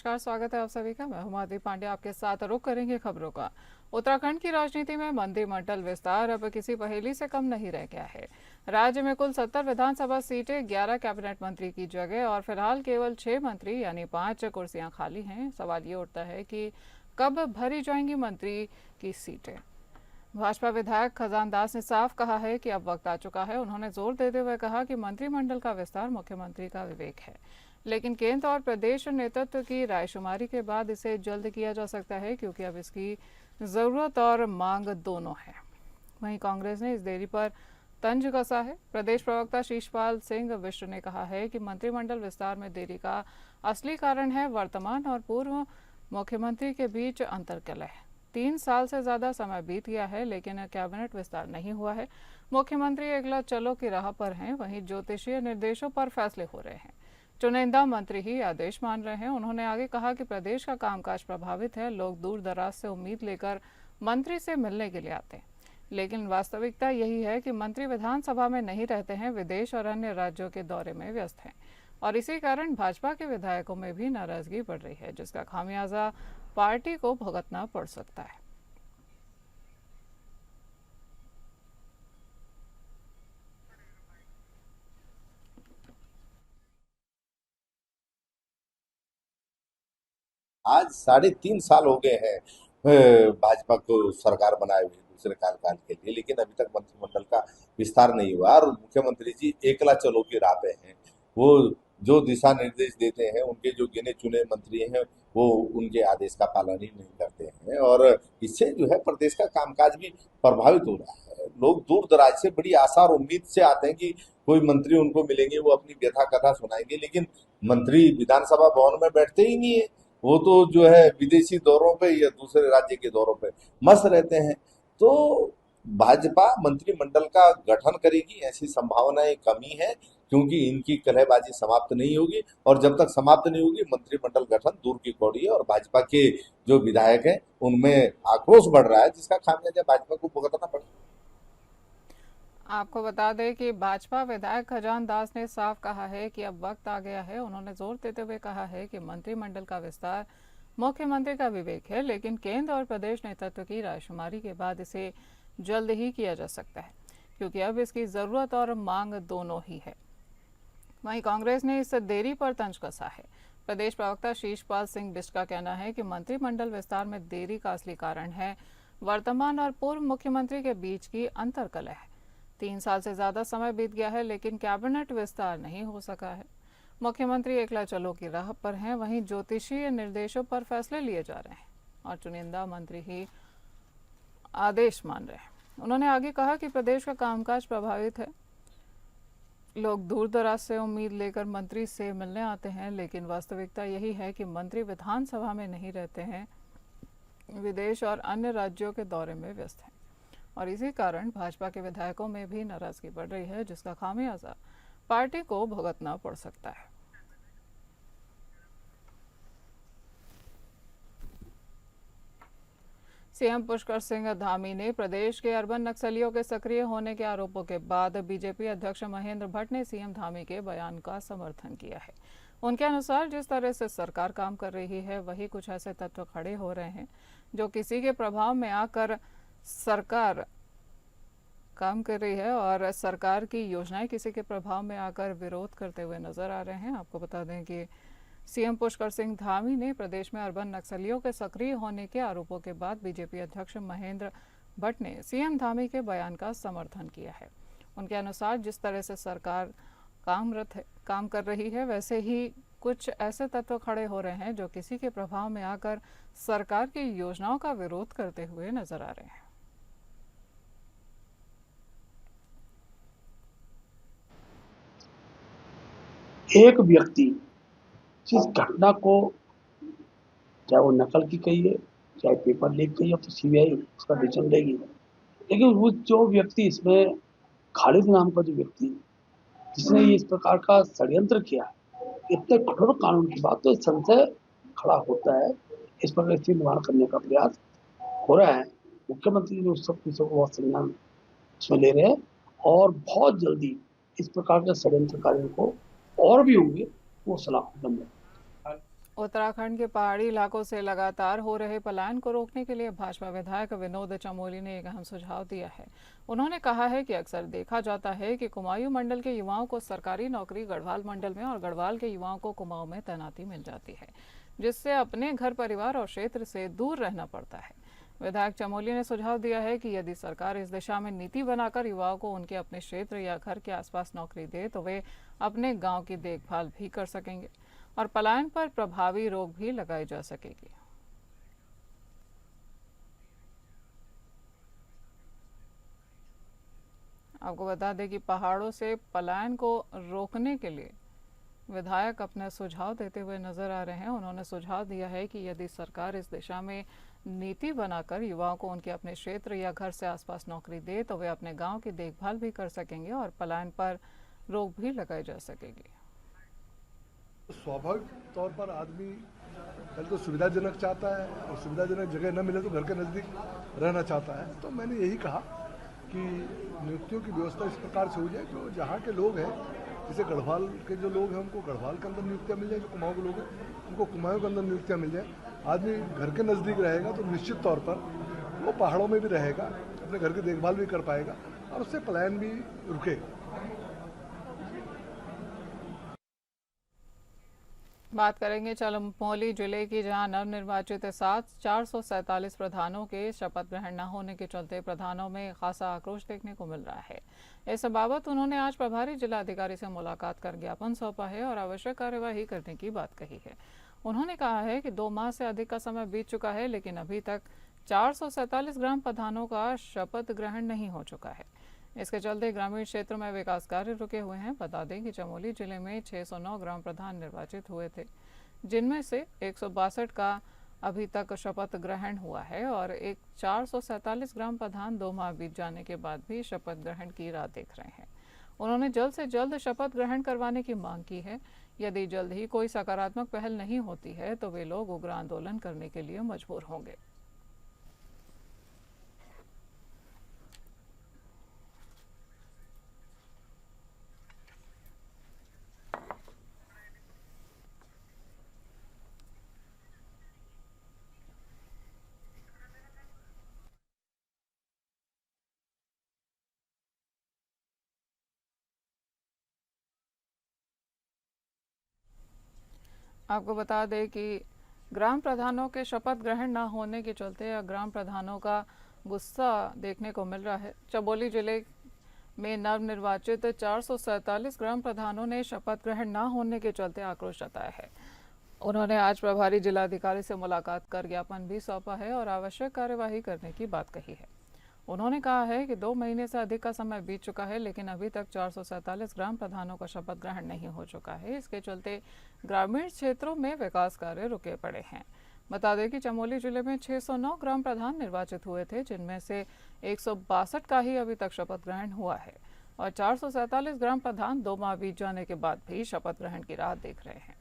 नमस्कार, स्वागत है आप सभी का। मैं हूं माधवी पांडे, आपके साथ रुख करेंगे खबरों का। उत्तराखंड की राजनीति में मंत्रिमंडल विस्तार अब किसी पहेली से कम नहीं रह गया है। राज्य में कुल 70 विधानसभा सीटें, 11 कैबिनेट मंत्री की जगह और फिलहाल केवल 6 मंत्री यानी 5 कुर्सियां खाली हैं। सवाल ये उठता है कि कब भरी जाएंगी मंत्री की सीटें। भाजपा विधायक खजान दास ने साफ कहा है कि अब वक्त आ चुका है। उन्होंने जोर देते हुए कहा कि मंत्रिमंडल का विस्तार मुख्यमंत्री का विवेक है, लेकिन केंद्र और प्रदेश नेतृत्व की रायशुमारी के बाद इसे जल्द किया जा सकता है, क्योंकि अब इसकी जरूरत और मांग दोनों है। वहीं कांग्रेस ने इस देरी पर तंज कसा है। प्रदेश प्रवक्ता शीशपाल सिंह बिष्ट ने कहा है कि मंत्रिमंडल विस्तार में देरी का असली कारण है वर्तमान और पूर्व मुख्यमंत्री के बीच अंतर्कलह। 3 साल से ज्यादा समय बीत गया है, लेकिन कैबिनेट विस्तार नहीं हुआ है। मुख्यमंत्री अगला चलो की राह पर हैं, वहीं ज्योतिषीय निर्देशों पर फैसले हो रहे हैं। चुनिंदा मंत्री ही आदेश मान रहे हैं। उन्होंने आगे कहा कि प्रदेश का कामकाज प्रभावित है। लोग दूर दराज से उम्मीद लेकर मंत्री से मिलने के लिए आते हैं, लेकिन वास्तविकता यही है कि मंत्री विधानसभा में नहीं रहते हैं, विदेश और अन्य राज्यों के दौरे में व्यस्त हैं। और इसी कारण भाजपा के विधायकों में भी नाराजगी बढ़ रही है, जिसका खामियाजा पार्टी को भुगतना पड़ सकता है। आज 3.5 साल हो गए हैं भाजपा को सरकार बनाए हुए दूसरे कार्यकाल के लिए, लेकिन अभी तक मंत्रिमंडल का विस्तार नहीं हुआ और मुख्यमंत्री जी एकला चलो की राह पे हैं। वो जो दिशा निर्देश देते हैं, उनके जो गिने चुने मंत्री हैं वो उनके आदेश का पालन ही नहीं करते हैं और इससे जो है प्रदेश का कामकाज भी प्रभावित हो रहा है। लोग दूर दराज से बड़ी आशा और उम्मीद से आते हैं कि कोई मंत्री उनको मिलेंगे, वो अपनी व्यथा कथा सुनाएंगे, लेकिन मंत्री विधानसभा भवन में बैठते ही नहीं है। वो तो जो है विदेशी दौरों पे या दूसरे राज्य के दौरों पे मस्त रहते हैं। तो भाजपा मंत्रिमंडल का गठन करेगी ऐसी संभावनाएं कमी है, क्योंकि इनकी कलहबाजी समाप्त नहीं होगी और जब तक समाप्त नहीं होगी मंत्रिमंडल गठन दूर की कौड़ी है। और भाजपा के जो विधायक हैं उनमें आक्रोश बढ़ रहा है, जिसका खामियाजा भाजपा को भुगतना पड़ेगा। आपको बता दें कि भाजपा विधायक खजान दास ने साफ कहा है कि अब वक्त आ गया है। उन्होंने जोर देते हुए कहा है कि मंत्रिमंडल का विस्तार मुख्यमंत्री का विवेक है, लेकिन केंद्र और प्रदेश नेतृत्व की रायशुमारी के बाद इसे जल्द ही किया जा सकता है, क्योंकि अब इसकी जरूरत और मांग दोनों ही है। वहीं कांग्रेस ने इस देरी पर तंज कसा है। प्रदेश प्रवक्ता शीशपाल सिंह बिष्ट का कहना है कि मंत्रिमंडल विस्तार में देरी का असली कारण है वर्तमान और पूर्व मुख्यमंत्री के बीच की अंतर्कलह। 3 साल से ज्यादा समय बीत गया है, लेकिन कैबिनेट विस्तार नहीं हो सका है। मुख्यमंत्री एकला चलो की राह पर हैं, वहीं ज्योतिषीय निर्देशों पर फैसले लिए जा रहे हैं और चुनिंदा मंत्री ही आदेश मान रहे हैं। उन्होंने आगे कहा कि प्रदेश का कामकाज प्रभावित है। लोग दूर दराज से उम्मीद लेकर मंत्री से मिलने आते हैं, लेकिन वास्तविकता यही है कि मंत्री विधानसभा में नहीं रहते हैं, विदेश और अन्य राज्यों के दौरे में व्यस्त हैं। और इसी कारण भाजपा के विधायकों में भी नाराजगी बढ़ रही है, जिसका खामियाजा पार्टी को भुगतना पड़ सकता है। सीएम पुष्कर सिंह धामी ने प्रदेश के अर्बन नक्सलियों के सक्रिय होने के आरोपों के बाद बीजेपी अध्यक्ष महेंद्र भट्ट ने सीएम धामी के बयान का समर्थन किया है। उनके अनुसार जिस तरह से सरकार काम कर रही है, वही कुछ ऐसे तत्व खड़े हो रहे हैं जो किसी के प्रभाव में आकर सरकार काम कर रही है और सरकार की योजनाएं किसी के प्रभाव में आकर विरोध करते हुए नजर आ रहे हैं। आपको बता दें कि सीएम पुष्कर सिंह धामी ने प्रदेश में अर्बन नक्सलियों के सक्रिय होने के आरोपों के बाद बीजेपी अध्यक्ष महेंद्र भट्ट ने सीएम धामी के बयान का समर्थन किया है। उनके अनुसार जिस तरह से सरकार काम कर रही है, वैसे ही कुछ ऐसे तत्व खड़े हो रहे हैं जो किसी के प्रभाव में आकर सरकार की योजनाओं का विरोध करते हुए नजर आ रहे हैं। एक व्यक्ति जिस घटना को, चाहे वो नकल की कही है, चाहे पेपर लीक कही है, तो सीबीआई उसका डिसीजन लेगी। लेकिन वो जो व्यक्ति इसमें, खालिद नाम का जो व्यक्ति जिसने ये इस प्रकार का षड्यंत्र किया, इतने कठोर कानून की बात, तो संशय खड़ा होता है। इस पर इसकी निवारण करने का प्रयास हो रहा है। मुख्यमंत्री जो सब चीजों को बहुत संज्ञान इसमें ले रहे हैं और बहुत जल्दी इस प्रकार के षड्यंत्रकारियों को और भी होंगे वो सलाखों बन जाए। उत्तराखंड के पहाड़ी इलाकों से लगातार हो रहे पलायन को रोकने के लिए भाजपा विधायक विनोद चमोली ने एक अहम सुझाव दिया है। उन्होंने कहा है कि अक्सर देखा जाता है कि कुमाऊं मंडल के युवाओं को सरकारी नौकरी गढ़वाल मंडल में और गढ़वाल के युवाओं को कुमाऊं में तैनाती मिल जाती है, जिससे अपने घर परिवार और क्षेत्र से दूर रहना पड़ता है। विधायक चमोली ने सुझाव दिया है कि यदि सरकार इस दिशा में नीति बनाकर युवाओं को उनके अपने क्षेत्र या घर के आसपास नौकरी दे तो वे अपने गांव की देखभाल भी कर सकेंगे और पलायन पर प्रभावी रोक भी लगाई जा सकेगी। आपको बता दें कि पहाड़ों से पलायन को रोकने के लिए विधायक अपना सुझाव देते हुए नजर आ रहे हैं। उन्होंने सुझाव दिया है कि यदि सरकार इस दिशा में नीति बनाकर युवाओं को उनके अपने क्षेत्र या घर से आसपास नौकरी दे तो वे अपने गांव की देखभाल भी कर सकेंगे और पलायन पर रोक भी लगाई जा सकेगी। स्वाभाविक तौर पर आदमी पहले तो सुविधाजनक चाहता है और सुविधाजनक जगह न मिले तो घर के नज़दीक रहना चाहता है। तो मैंने यही कहा कि नियुक्तियों की व्यवस्था इस प्रकार से हो जाए जो जहाँ के लोग हैं, जैसे गढ़वाल के जो लोग हैं उनको गढ़वाल के अंदर नियुक्तियाँ मिल जाए, जो कुमाऊं के लोग हैं उनको कुमाऊं के अंदर नियुक्तियाँ मिल जाए। आदमी घर के नज़दीक रहेगा तो निश्चित तौर पर वो पहाड़ों में भी रहेगा, अपने घर की देखभाल भी कर पाएगा और उससे पलायन भी रुकेगा। बात करेंगे चमोली जिले की, जहां नवनिर्वाचित 447 प्रधानों के शपथ ग्रहण न होने के चलते प्रधानों में खासा आक्रोश देखने को मिल रहा है। इस बाबत उन्होंने आज प्रभारी जिलाधिकारी से मुलाकात कर ज्ञापन सौंपा है और आवश्यक कार्यवाही करने की बात कही है। उन्होंने कहा है कि 2 माह से अधिक का समय बीत चुका है, लेकिन अभी तक 447 ग्राम प्रधानों का शपथ ग्रहण नहीं हो चुका है। इसके चलते ग्रामीण क्षेत्रों में विकास कार्य रुके हुए हैं। बता दें कि चमोली जिले में 609 ग्राम प्रधान निर्वाचित हुए थे, जिनमें से 162 का अभी तक शपथ ग्रहण हुआ है और 447 ग्राम प्रधान 2 माह बीत जाने के बाद भी शपथ ग्रहण की राह देख रहे हैं। उन्होंने जल्द से जल्द शपथ ग्रहण करवाने की मांग की है। यदि जल्द ही कोई सकारात्मक पहल नहीं होती है तो वे लोग उग्र आंदोलन करने के लिए मजबूर होंगे। आपको बता दें कि ग्राम प्रधानों के शपथ ग्रहण न होने के चलते ग्राम प्रधानों का गुस्सा देखने को मिल रहा है। चमोली जिले में नवनिर्वाचित 447 ग्राम प्रधानों ने शपथ ग्रहण न होने के चलते आक्रोश जताया है। उन्होंने आज प्रभारी जिलाधिकारी से मुलाकात कर ज्ञापन भी सौंपा है और आवश्यक कार्यवाही करने की बात कही है। उन्होंने कहा है कि 2 महीने से अधिक का समय बीत चुका है, लेकिन अभी तक 447 ग्राम प्रधानों का शपथ ग्रहण नहीं हो चुका है। इसके चलते ग्रामीण क्षेत्रों में विकास कार्य रुके पड़े हैं। बता दें कि चमोली जिले में 609 ग्राम प्रधान निर्वाचित हुए थे, जिनमें से 162 का ही अभी तक शपथ ग्रहण हुआ है और 447 ग्राम प्रधान 2 माह बीत जाने के बाद भी शपथ ग्रहण की राह देख रहे हैं।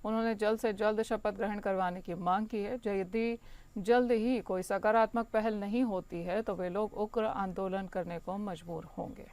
उन्होंने जल्द से जल्द शपथ ग्रहण करवाने की मांग की है। यदि जल्द ही कोई सकारात्मक पहल नहीं होती है तो वे लोग उग्र आंदोलन करने को मजबूर होंगे।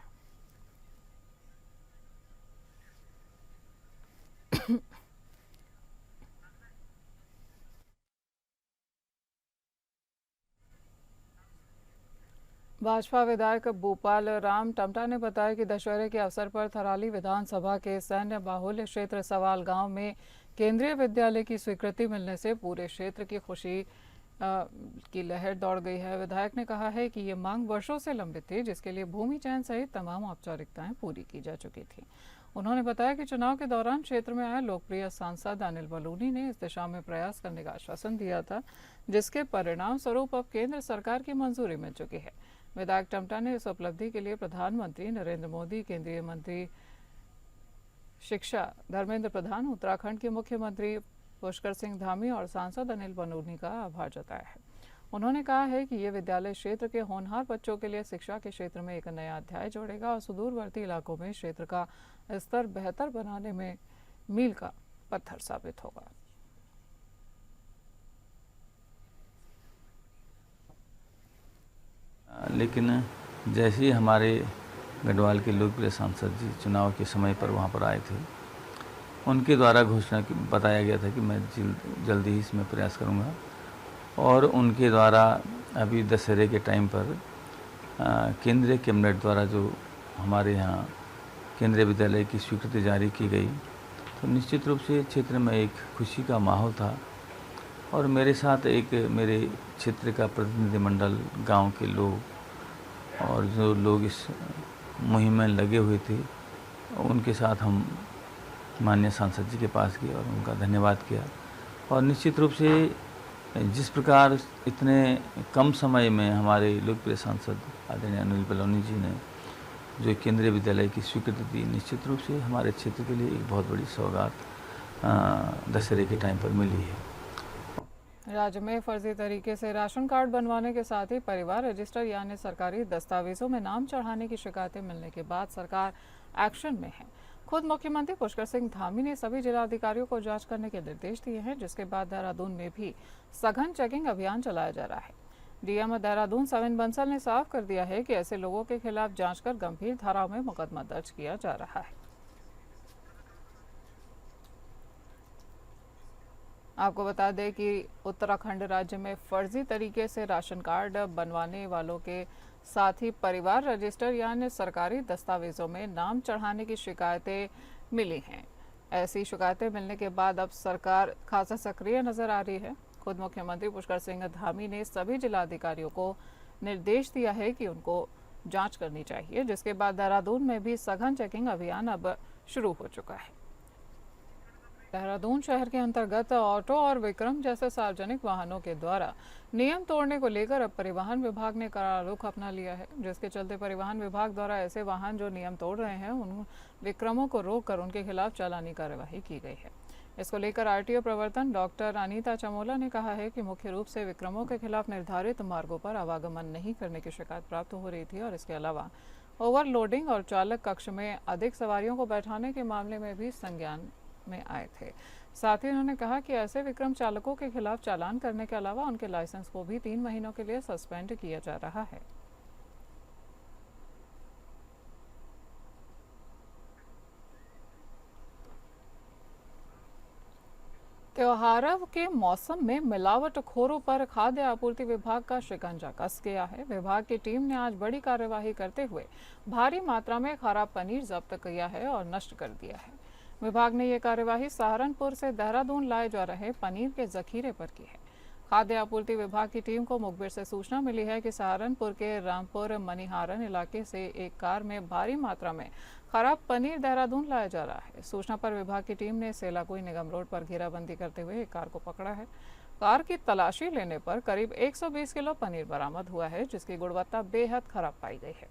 भाजपा विधायक भूपाल राम टमटा ने बताया कि दशहरे के अवसर पर थराली विधानसभा के सैन्य बाहुल्य क्षेत्र सवाल गांव में केंद्रीय विद्यालय की स्वीकृति मिलने से पूरे क्षेत्र की खुशी की लहर दौड़ गई है। विधायक ने कहा है कि ये मांग वर्षों से लंबित थी, जिसके लिए भूमि चयन सहित तमाम औपचारिकताएं पूरी की जा चुकी थी। उन्होंने बताया कि चुनाव के दौरान क्षेत्र में आए लोकप्रिय सांसद अनिल बलूनी ने इस दिशा में प्रयास करने का आश्वासन दिया था, जिसके परिणाम स्वरूप अब केंद्र सरकार की मंजूरी मिल चुकी है। विधायक टमटा ने इस उपलब्धि के लिए प्रधानमंत्री नरेंद्र मोदी, केंद्रीय मंत्री शिक्षा धर्मेंद्र प्रधान, उत्तराखंड के मुख्यमंत्री पुष्कर सिंह धामी और सांसद अनिल बलूनी का आभार जताया है। उन्होंने कहा है कि ये विद्यालय क्षेत्र के होनहार बच्चों के लिए शिक्षा के क्षेत्र में एक नया अध्याय जोड़ेगा और सुदूरवर्ती इलाकों में क्षेत्र का स्तर बेहतर बनाने में मील का पत्थर साबित होगा। लेकिन जैसे ही हमारे गढ़वाल के लोकप्रिय सांसद जी चुनाव के समय पर वहाँ पर आए थे उनके द्वारा बताया गया था कि मैं जल्दी ही इसमें प्रयास करूँगा। और उनके द्वारा अभी दशहरे के टाइम पर केंद्रीय कैबिनेट द्वारा जो हमारे यहाँ केंद्रीय विद्यालय की स्वीकृति जारी की गई, तो निश्चित रूप से क्षेत्र में एक खुशी का माहौल था। और मेरे साथ एक मेरे क्षेत्र का प्रतिनिधिमंडल, गांव के लोग और जो लोग इस मुहिम में लगे हुए थे, उनके साथ हम माननीय सांसद जी के पास गए और उनका धन्यवाद किया। और निश्चित रूप से जिस प्रकार इतने कम समय में हमारे लोकप्रिय सांसद आदरणीय अनिल बलौनी जी ने जो केंद्रीय विद्यालय की स्वीकृति दी, निश्चित रूप से हमारे क्षेत्र के लिए एक बहुत बड़ी सौगात दशहरे के टाइम पर मिली है। राज्य में फर्जी तरीके से राशन कार्ड बनवाने के साथ ही परिवार रजिस्टर यानी सरकारी दस्तावेजों में नाम चढ़ाने की शिकायतें मिलने के बाद सरकार एक्शन में है। खुद मुख्यमंत्री पुष्कर सिंह धामी ने सभी जिलाधिकारियों को जांच करने के निर्देश दिए हैं, जिसके बाद देहरादून में भी सघन चेकिंग अभियान चलाया जा रहा है। डीएम देहरादून सविन बंसल ने साफ कर दिया है कि ऐसे लोगों के खिलाफ जांच कर गंभीर धाराओं में मुकदमा दर्ज किया जा रहा है। आपको बता दें कि उत्तराखंड राज्य में फर्जी तरीके से राशन कार्ड बनवाने वालों के साथ ही परिवार रजिस्टर यानी सरकारी दस्तावेजों में नाम चढ़ाने की शिकायतें मिली हैं। ऐसी शिकायतें मिलने के बाद अब सरकार खासा सक्रिय नजर आ रही है। खुद मुख्यमंत्री पुष्कर सिंह धामी ने सभी जिलाधिकारियों को निर्देश दिया है कि उनको जांच करनी चाहिए, जिसके बाद देहरादून में भी सघन चेकिंग अभियान अब शुरू हो चुका है। देहरादून शहर के अंतर्गत ऑटो और विक्रम जैसे सार्वजनिक वाहनों के द्वारा नियम तोड़ने को लेकर अब परिवहन विभाग ने कड़ा रुख अपना लिया है, जिसके चलते परिवहन विभाग द्वारा ऐसे वाहन जो नियम तोड़ रहे हैं उन विक्रमों को रोककर उनके खिलाफ चालानी कार्यवाही की गई है। इसको लेकर आरटीओ प्रवर्तन डॉक्टर अनीता चमोला ने कहा है कि मुख्य रूप से विक्रमों के खिलाफ निर्धारित मार्गों पर आवागमन नहीं करने की शिकायत प्राप्त हो रही थी और इसके अलावा ओवरलोडिंग और चालक कक्ष में अधिक सवारियों को बैठाने के मामले में भी संज्ञान में आए थे। साथ ही उन्होंने कहा कि ऐसे विक्रम चालकों के खिलाफ चालान करने के अलावा उनके लाइसेंस को भी 3 महीनों के लिए सस्पेंड किया जा रहा है। त्योहारों के मौसम में मिलावटखोरों पर खाद्य आपूर्ति विभाग का शिकंजा कस गया है। विभाग की टीम ने आज बड़ी कार्यवाही करते हुए भारी मात्रा में खराब पनीर जब्त किया है और नष्ट कर दिया है। विभाग ने यह कार्यवाही सहारनपुर से देहरादून लाए जा रहे पनीर के जखीरे पर की है। खाद्य आपूर्ति विभाग की टीम को मुखबिर से सूचना मिली है कि सहारनपुर के रामपुर मनिहारन इलाके से एक कार में भारी मात्रा में खराब पनीर देहरादून लाया जा रहा है। सूचना पर विभाग की टीम ने सेलाकुई निगम रोड पर घेराबंदी करते हुए एक कार को पकड़ा है। कार की तलाशी लेने पर करीब 120 किलो पनीर बरामद हुआ है, जिसकी गुणवत्ता बेहद खराब पाई गई है।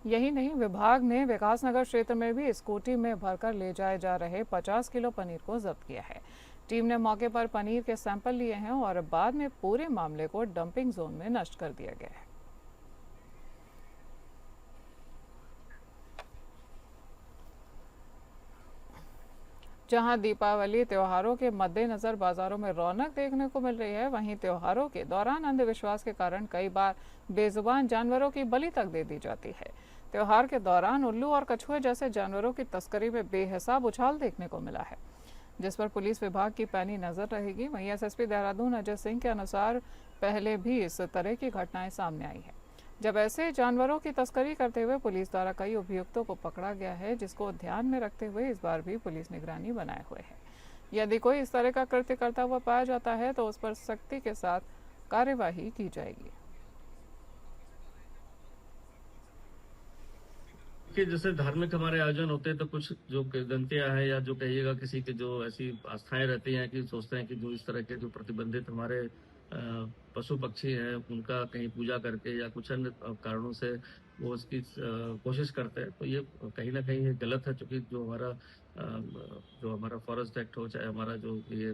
यही नहीं, विभाग ने विकासनगर क्षेत्र में भी स्कूटी में भरकर ले जाए जा रहे 50 किलो पनीर को जब्त किया है। टीम ने मौके पर पनीर के सैंपल लिए हैं और बाद में पूरे मामले को डंपिंग जोन में नष्ट कर दिया गया है। जहां दीपावली त्योहारों के मद्देनजर बाजारों में रौनक देखने को मिल रही है, वहीं त्योहारों के दौरान अंधविश्वास के कारण कई बार बेजुबान जानवरों की बलि तक दे दी जाती है। त्योहार के दौरान उल्लू और कछुए जैसे जानवरों की तस्करी में बेहिसाब उछाल देखने को मिला है, जिस पर पुलिस विभाग की पैनी नजर रहेगी। वहीं एसएसपी देहरादून अजय सिंह के अनुसार पहले भी इस तरह की घटनाएं सामने आई है, जब ऐसे जानवरों की तस्करी करते हुए पुलिस द्वारा कई अभियुक्तों को पकड़ा गया है, जिसको ध्यान में रखते हुए इस बार भी पुलिस निगरानी बनाए हुए है। यदि कोई इस तरह का कृत्य करता हुआ पाया जाता है तो उस पर सख्ती के साथ कार्यवाही की जाएगी। कि जैसे धार्मिक हमारे आयोजन होते हैं तो कुछ जो गलतियां हैं या जो कहिएगा किसी के जो ऐसी आस्थाएं रहती हैं कि सोचते हैं कि जो इस तरह के जो प्रतिबंधित हमारे पशु पक्षी हैं उनका कहीं पूजा करके या कुछ अन्य कारणों से वो उसकी कोशिश करते हैं, तो ये कहीं ना कहीं ये गलत है। क्योंकि जो हमारा फॉरेस्ट एक्ट हो, चाहे हमारा जो ये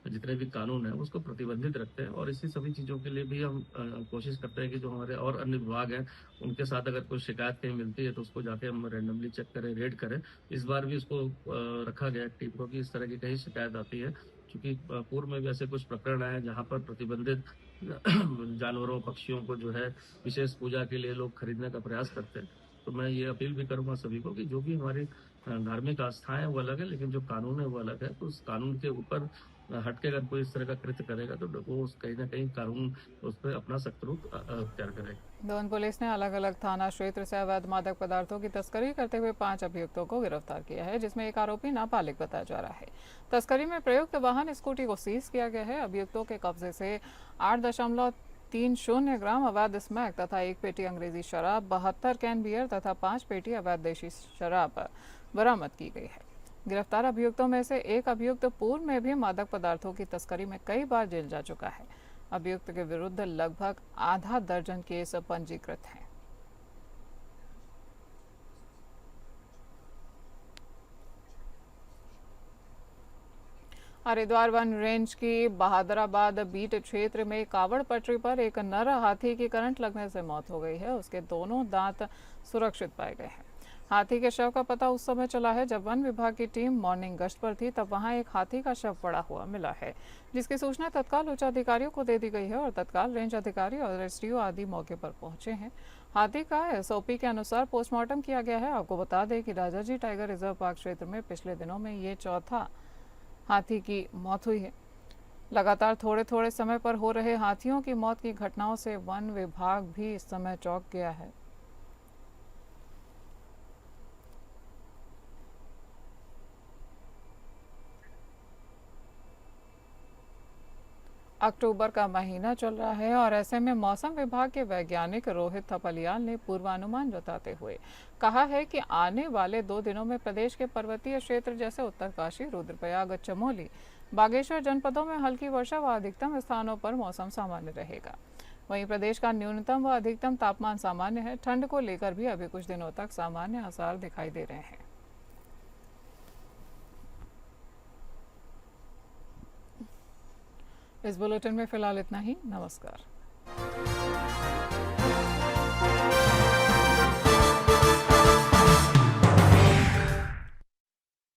जितने भी कानून है उसको प्रतिबंधित रखते हैं। और इसी सभी चीज़ों के लिए भी हम कोशिश करते हैं कि जो हमारे और अन्य विभाग हैं उनके साथ अगर कोई शिकायत कहीं मिलती है तो उसको जाके हम रैंडमली चेक करें, रेड करें। इस बार भी इसको रखा गया टीम को कि इस तरह की कहीं शिकायत आती है, क्योंकि पूर्व में भी ऐसे कुछ प्रकरण आए जहाँ पर प्रतिबंधित जानवरों पक्षियों को जो है विशेष पूजा के लिए लोग खरीदने का प्रयास करते हैं। तो मैं ये अपील भी करूंगा सभी को कि जो भी हमारी धार्मिक आस्थाएं हैं वो अलग है, लेकिन जो कानून है वो अलग है। तो उस कानून के ऊपर हट के अगर कोई इस तरह का कृत्य करेगा तो वो कहीं ना कहीं कानून उस पर अपना सख्त रूप अख्तियार करेगा। दोन पुलिस ने अलग अलग थाना क्षेत्र से अवैध मादक पदार्थों की तस्करी करते हुए 5 अभियुक्तों को गिरफ्तार किया है, जिसमें एक आरोपी नाबालिग बताया जा रहा है। तस्करी में प्रयुक्त वाहन स्कूटी को सीज किया गया है। अभियुक्तों के कब्जे से 8.30 ग्राम अवैध स्मैक तथा 1 पेटी अंग्रेजी शराब, 72 कैन बियर तथा 5 पेटी अवैध देशी शराब बरामद की गई है। गिरफ्तार अभियुक्तों में से एक अभियुक्त पूर्व में भी मादक पदार्थों की तस्करी में कई बार जेल जा चुका है। अभियुक्त के विरुद्ध लगभग आधा दर्जन केस पंजीकृत हैं। हरिद्वार वन रेंज की बहादुराबाद बीट क्षेत्र में कावड़ पटरी पर एक नर हाथी की करंट लगने से मौत हो गई है। उसके दोनों दांत सुरक्षित पाए गए हैं। हाथी के शव का पता उस समय चला है जब वन विभाग की टीम मॉर्निंग गश्त पर थी, तब वहां एक हाथी का शव पड़ा हुआ मिला है, जिसकी सूचना तत्काल उच्च अधिकारियों को दे दी गई है और तत्काल रेंज अधिकारी और एसडीओ आदि मौके पर पहुंचे हैं। हाथी का एसओपी के अनुसार पोस्टमार्टम किया गया है। आपको बता दें कि राजाजी टाइगर रिजर्व पार्क क्षेत्र में पिछले दिनों में ये चौथा हाथी की मौत हुई है। लगातार थोड़े थोड़े समय पर हो रहे हाथियों की मौत की घटनाओं से वन विभाग भी इस समय चौंक गया है। अक्टूबर का महीना चल रहा है और ऐसे में मौसम विभाग के वैज्ञानिक रोहित थपलियाल ने पूर्वानुमान जताते हुए कहा है कि आने वाले 2 दिनों में प्रदेश के पर्वतीय क्षेत्र जैसे उत्तरकाशी, रुद्रप्रयाग, चमोली, बागेश्वर जनपदों में हल्की वर्षा व अधिकतम स्थानों पर मौसम सामान्य रहेगा। वहीं प्रदेश का न्यूनतम व अधिकतम तापमान सामान्य है। ठंड को लेकर भी अभी कुछ दिनों तक सामान्य आसार दिखाई दे रहे हैं। इस बुलेटिन में फिलहाल इतना ही। नमस्कार।